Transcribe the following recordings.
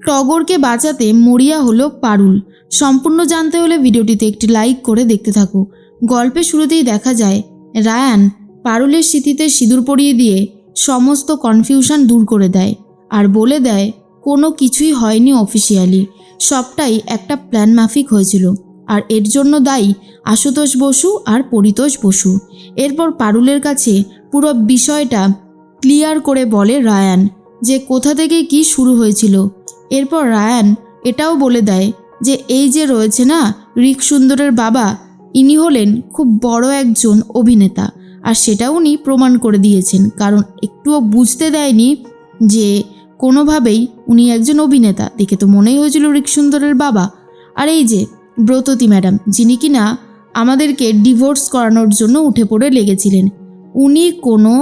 টগরকে বাঁচাতে মরিয়া হলো পারুল। সম্পূর্ণ জানতে হলে ভিডিওটিতে একটি লাইক করে দেখতে থাকো। গল্পের শুরুতেই দেখা যায় রায়ান পারুলের স্মৃতিতে সিঁদুর পরিয়ে দিয়ে সমস্ত কনফিউশন দূর করে দেয় আর বলে দেয় কোনো কিছুই হয়নি অফিসিয়ালি, সবটাই একটা প্ল্যান মাফিক হয়েছিল আর এর জন্য দায়ী আশুতোষ বসু আর পরিতোষ বসু। এরপর পারুলের কাছে পুরো বিষয়টা ক্লিয়ার করে বলে রায়ান যে কোথা থেকে কি শুরু হয়েছিল। এরপর রায়ান এটাও বলে দেয় যে এই যে রয়েছে না রিক সুন্দরের বাবা, ইনি হলেন খুব বড় একজন অভিনেতা আর সেটা উনি প্রমাণ করে দিয়েছেন, কারণ একটুও বুঝতে দেয়নি যে কোনোভাবেই উনি একজন অভিনেতা। দেখে তো মনেই হয়েছিল রিক সুন্দরের বাবা। আর এই যে ব্রততী ম্যাডাম, যিনি কিনা আমাদেরকে ডিভোর্স করানোর জন্য উঠে পড়ে লেগেছিলেন, উনি কোনো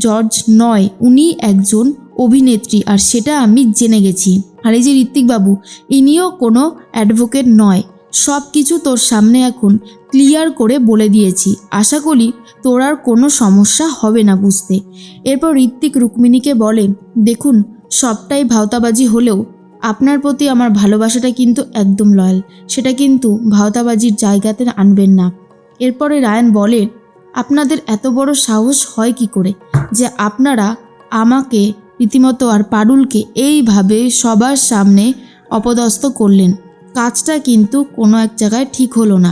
জজ নয়, উনি একজন অভিনেত্রী আর সেটা আমি জেনে গেছি। আর এই যে ঋত্বিক বাবু, ইনিও কোনো অ্যাডভোকেট নয়। সব কিছু তোর সামনে এখন ক্লিয়ার করে বলে দিয়েছি, আশা করি তোর আর কোনো সমস্যা হবে না বুঝতে। এরপর ঋত্বিক রুক্মিণীকে বলে, দেখুন সবটাই ভাওতাবাজি হলেও আপনার প্রতি আমার ভালোবাসাটা কিন্তু একদম লয়াল, সেটা কিন্তু ভাওতাবাজির জায়গাতে আনবেন না। এরপরে রায়ান বলে, আপনাদের এত বড় সাহস হয় কি করে যে আপনারা আমাকে রীতিমতো আর পারুলকে এইভাবে সবার সামনে অপদস্থ করলেন। কাজটা কিন্তু কোনো এক জায়গায় ঠিক হলো না।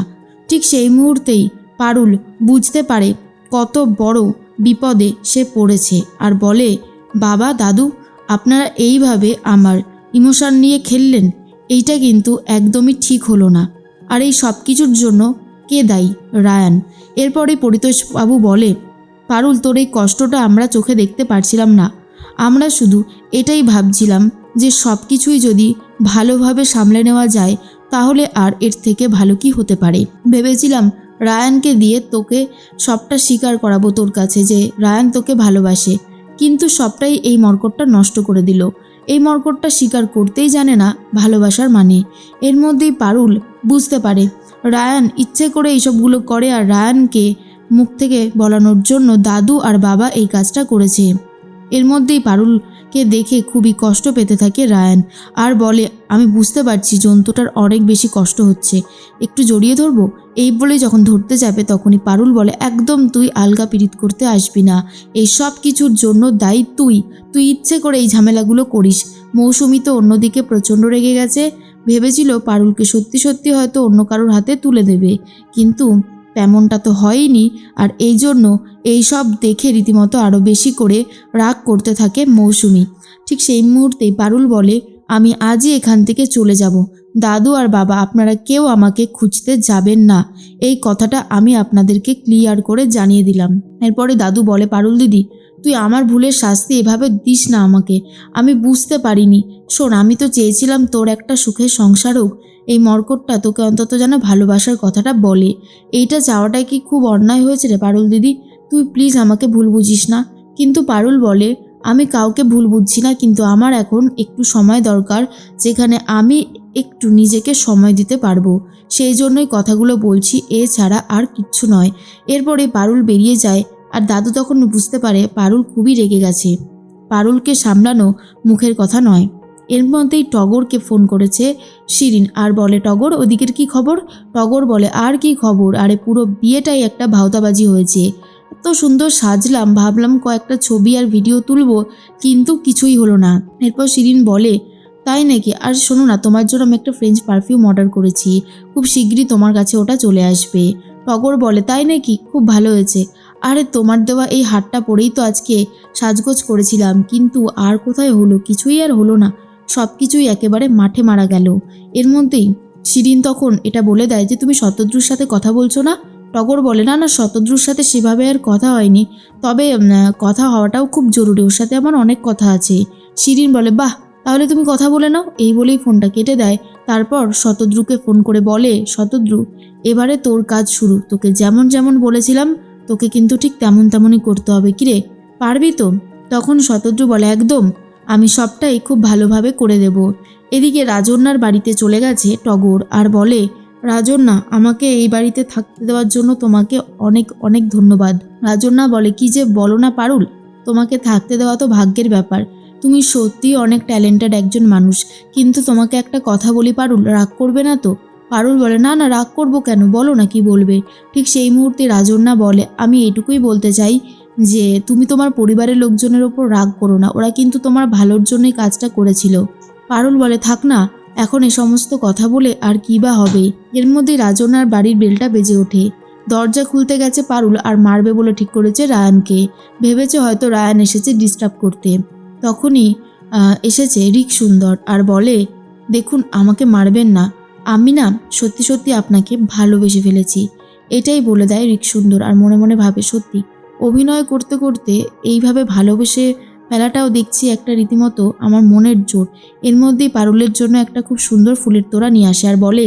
ঠিক সেই মুহূর্তেই পারুল বুঝতে পারে কত বড় বিপদে সে পড়েছে আর বলে, বাবা দাদু আপনারা এইভাবে আমার ইমোশন নিয়ে খেললেন, এইটা কিন্তু একদমই ঠিক হলো না। আর এই সব কিছুর জন্য কে দায়ী? রায়ান। এরপরে পরিতোষবাবু বলে, পারুল তোর এই কষ্টটা আমরা চোখে দেখতে পারছিলাম না, আমরা শুধু এটাই ভাবছিলাম যে সব কিছুই যদি ভালোভাবে সামলে নেওয়া যায় তাহলে আর এর থেকে ভালো কি হতে পারে। ভেবেছিলাম রায়ানকে দিয়ে তোকে সবটা স্বীকার করাবো তোর কাছে যে রায়ান তোকে ভালোবাসে, কিন্তু সবটাই এই মর্কটটা নষ্ট করে দিল। এই মর্কটটা স্বীকার করতেই জানে না ভালোবাসার মানে। এর মধ্যেই পারুল বুঝতে পারে রায়ান ইচ্ছে করে এইসবগুলো করে আর রায়ানকে মুখ থেকে বলানোর জন্য দাদু আর বাবা এই কাজটা করেছে। এর মধ্যেই পারুলকে দেখে খুবই কষ্ট পেতে থাকে রায়ান আর বলে, আমি বুঝতে পারছি জন্তুটার অনেক বেশি কষ্ট হচ্ছে, একটু জড়িয়ে ধরবো। এই বলে যখন ধরতে যাবে তখনই পারুল বলে, একদম তুই আলগা পীড়িত করতে আসবি না, এই সব কিছুর জন্য দায়ী তুই ইচ্ছে করে এই ঝামেলাগুলো করিস। মৌসুমি তো অন্যদিকে প্রচণ্ড রেগে গেছে, ভেবেছিল পারুলকে সত্যি সত্যি হয়তো অন্য কারোর হাতে তুলে দেবে, কিন্তু তেমনটা তো হয়নি। আর এই জন্য এইসব দেখে রীতিমতো আরও বেশি করে রাগ করতে থাকে মৌসুমি। ঠিক সেই মুহূর্তেই পারুল বলে, আমি আজই এখান থেকে চলে যাব, দাদু আর বাবা আপনারা কেউ আমাকে খুঁজতে যাবেন না, এই কথাটা আমি আপনাদেরকে ক্লিয়ার করে জানিয়ে দিলাম। এরপরে দাদু বলে, পারুল দিদি তুই আমার ভুলের শাস্তি এভাবে দিস না আমাকে, আমি বুঝতে পারিনি। শোন, আমি তো চেয়েছিলাম তোর একটা সুখের সংসার হোক, এই মর্কটটা তোকে অন্তত যেন ভালোবাসার কথাটা বলে, এইটা চাওয়াটাই কি খুব অন্যায় হয়েছে রে পারুল দিদি? তুই প্লিজ আমাকে ভুল বুঝিস না। কিন্তু পারুল বলে, আমি কাউকে ভুল বুঝছি না, কিন্তু আমার এখন একটু সময় দরকার যেখানে আমি একটু নিজেকে সময় দিতে পারবো, সেই জন্যই কথাগুলো বলছি, এছাড়া আর কিচ্ছু নয়। এরপরে পারুল বেরিয়ে যায় আর দাদু তখন বুঝতে পারে পারুল খুবই রেগে গেছে, পারুলকে সামলানো মুখের কথা নয়। এর মধ্যেই টগরকে ফোন করেছে শিরিন আর বলে, টগর ওদিকের কি খবর? টগর বলে, আর কি খবর, আরে পুরো বিয়েটাই একটা ভাওতাবাজি হয়েছে, এত সুন্দর সাজলাম, ভাবলাম কয়েকটা ছবি আর ভিডিও তুলবো, কিন্তু কিছুই হলো না। এরপর শিরিন বলে, তাই নাকি? আর শোনো না, তোমার জন্য আমি একটা ফ্রেঞ্চ পারফিউম অর্ডার করেছি, খুব শিগগিরই তোমার কাছে ওটা চলে আসবে। টগর বলে, তাই নাকি? খুব ভালো হয়েছে। আরে তোমার দেওয়া এই হারটা পরেই তো আজকে সাজগোজ করেছিলাম, কিন্তু আর কোথায় হলো, কিছুই আর হলো না, সব কিছুই একেবারে মাঠে মারা গেল। এর মধ্যেই শিরিন তখন এটা বলে দেয় যে, তুমি শতদ্রুর সাথে কথা বলছো না? টগর বলে, না না, শতদ্রুর সাথে সেভাবে আর কথা হয়নি, তবে কথা হওয়াটাও খুব জরুরি, ওর সাথে আমার অনেক কথা আছে। শিরিন বলে, বাহ, তাহলে তুমি কথা বলে নাও। এই বলেই ফোনটা কেটে দেয়। তারপর শতদ্রুকে ফোন করে বলে, শতদ্রু এবারে তোর কাজ শুরু, তোকে যেমন যেমন বলেছিলাম তোকে কিন্তু ঠিক তেমন তেমনই করতে হবে, কিরে পারবি তো? তখন শতদ্রু বলে, একদম, আমি সবটাই খুব ভালোভাবে করে দেব। এদিকে রাজন্যার বাড়িতে চলে গেছে টগর আর বলে, রাজন্যা আমাকে এই বাড়িতে থাকতে দেওয়ার জন্য তোমাকে অনেক অনেক ধন্যবাদ। রাজন্যা বলে, কি যে বলো না পারুল, তোমাকে থাকতে দেওয়া তো ভাগ্যের ব্যাপার, তুমি সত্যিই অনেক ট্যালেন্টেড একজন মানুষ, কিন্তু তোমাকে একটা কথা বলি পারুল, রাগ করবে না তো? পারুল বলে, না না, রাগ করব কেন, বলো না কি বলবে। ঠিক সেই মুহূর্তে রাজন্যা বলে, আমি এটুকুই বলতে চাই যে তুমি তোমার পরিবারের লোকজনের ওপর রাগ করো না, ওরা কিন্তু তোমার ভালোর জন্যই কাজটা করেছিল। পারুল বলে, থাক না, এখন এ সমস্ত কথা বলে আর কী বা হবে। এর মধ্যেই রাজন্যার বাড়ির বেলটা বেজে ওঠে। দরজা খুলতে গেছে পারুল আর মারবে বলে ঠিক করেছে রায়ানকে। ভেবেছে হয়তো রায়ান এসেছে ডিস্টার্ব করতে। তখনই এসেছে রিক সুন্দর আর বলে, দেখুন আমাকে মারবেন না, আমি না সত্যি সত্যি আপনাকে ভালোবেসে ফেলেছি। এটাই বলে দেয় রিক সুন্দর আর মনে মনে ভাবে, সত্যি অভিনয় করতে করতে এইভাবে ভালোবেসে ফেলাটাও দেখছি একটা রীতিমতো আমার মনের জোর। এর মধ্যেই পারুলের জন্য একটা খুব সুন্দর ফুলের তোড়া নিয়ে আসে আর বলে,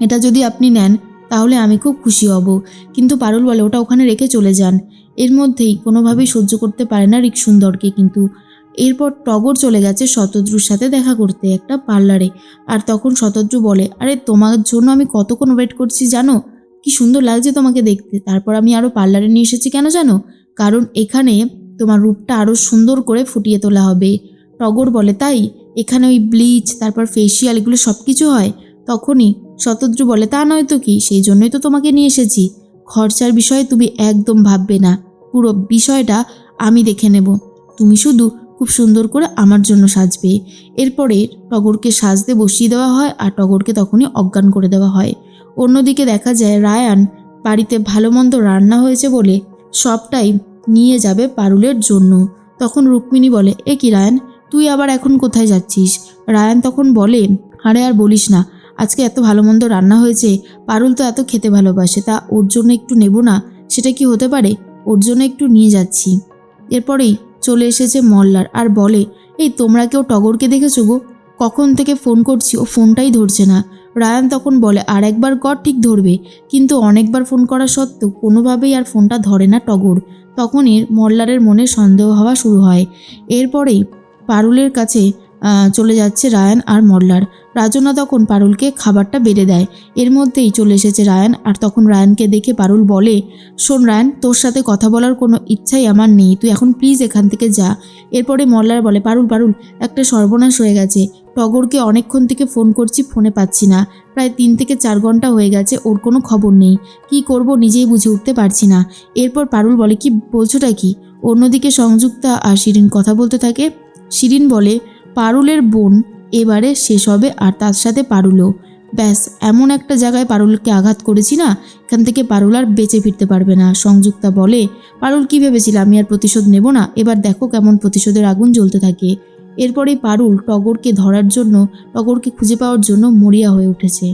এটা যদি আপনি নেন তাহলে আমি খুব খুশি হব। কিন্তু পারুল বলে, ওটা ওখানে রেখে চলে যান। এর মধ্যেই কোনোভাবেই সহ্য করতে পারে না রিক সুন্দরকে। কিন্তু এরপর টগর চলে গেছে শতদ্রুর সাথে দেখা করতে একটা পার্লারে। আর তখন শতদ্রু বলে, আরে তোমার জন্য আমি কতক্ষণ ওয়েট করছি জানো, কি সুন্দর লাগছে তোমাকে দেখতে। তারপর আমি আরও পার্লারে নিয়ে এসেছি কেন জানো? কারণ এখানে তোমার রূপটা আরও সুন্দর করে ফুটিয়ে তোলা হবে। টগর বলে, তাই? এখানে ওই ব্লিচ, তারপর ফেসিয়াল, এগুলো সব কিছু হয়? তখনই শতদ্রু বলে, তা নয় তো কি, সেই জন্যই তো তোমাকে নিয়ে এসেছি। খরচার বিষয়ে তুমি একদম ভাববে না, পুরো বিষয়টা আমি দেখে নেব। তুমি শুধু খুব সুন্দর করে আমার জন্য সাজবে। এরপরে টগরকে সাজতে বসিয়ে দেওয়া হয় আর টগরকে তখনই অজ্ঞান করে দেওয়া হয়। অন্যদিকে দেখা যায় রায়ান বাড়িতে ভালো মন্দ রান্না হয়েছে বলে সবটাই নিয়ে যাবে পারুলের জন্য। তখন রুক্মিণী বলে, এ কি রায়ান, তুই আবার এখন কোথায় যাচ্ছিস? রায়ান তখন বলে, আরে আর বলিস না, আজকে এত ভালো মন্দ রান্না হয়েছে, পারুল তো এত খেতে ভালোবাসে, তা ওর জন্য একটু নেব না, সেটা কি হতে পারে? ওর জন্য একটু নিয়ে যাচ্ছি। এরপরেই চলে এসেছে মল্লার আর বলে, এই তোমরা কেউ টগরকে দেখেছো গো? কখন থেকে ফোন করছি, ও ফোনটাই ধরছে না। রায়ান তখন বলে, আর একবার কর, ঠিক ধরবে। কিন্তু অনেকবার ফোন করা সত্ত্বেও কোনোভাবেই আর ফোনটা ধরে না টগর। তখনই মল্লারের মনে সন্দেহ হওয়া শুরু হয়। এরপরেই পারুলের কাছে চলে যাচ্ছে রায়ান আর মল্লার। রাজন্যা তখন পারুলকে খাবারটা বেড়ে দেয়। এর মধ্যেই চলে এসেছে রায়ান আর তখন রায়ানকে দেখে পারুল বলে, শোন রায়ান, তোর সাথে কথা বলার কোনো ইচ্ছাই আমার নেই, তুই এখন প্লিজ এখান থেকে যা। এরপরে মল্লার বলে, পারুল পারুল, একটা সর্বনাশ হয়ে গেছে। টগরকে অনেকক্ষণ থেকে ফোন করছি, ফোনে পাচ্ছি না। প্রায় 3 থেকে 4 ঘন্টা হয়ে গেছে, ওর কোনো খবর নেই। কি করব নিজেই বুঝে উঠতে পারছি না। এরপর পারুল বলে, কি বলছোটা কি? অন্যদিকে সংযুক্তা আর শিরিন কথা বলতে থাকে। শিরিন বলে, পারুলের বোন এবারে শেষ হবে আর তার সাথে পারুলও। ব্যাস, এমন একটা জায়গায় পারুলকে আঘাত করেছি না, এখান থেকে পারুল আর বেঁচে ফিরতে পারবে না। সংযুক্তা বলে, পারুল কি ভেবেছিল আমি আর প্রতিশোধ নেব না? এবার দেখো কেমন প্রতিশোধের আগুন জ্বলতে থাকে। এরপরেই পারুল টগরকে ধরার জন্য, টগরকে খুঁজে পাওয়ার জন্য মরিয়া হয়ে উঠেছে।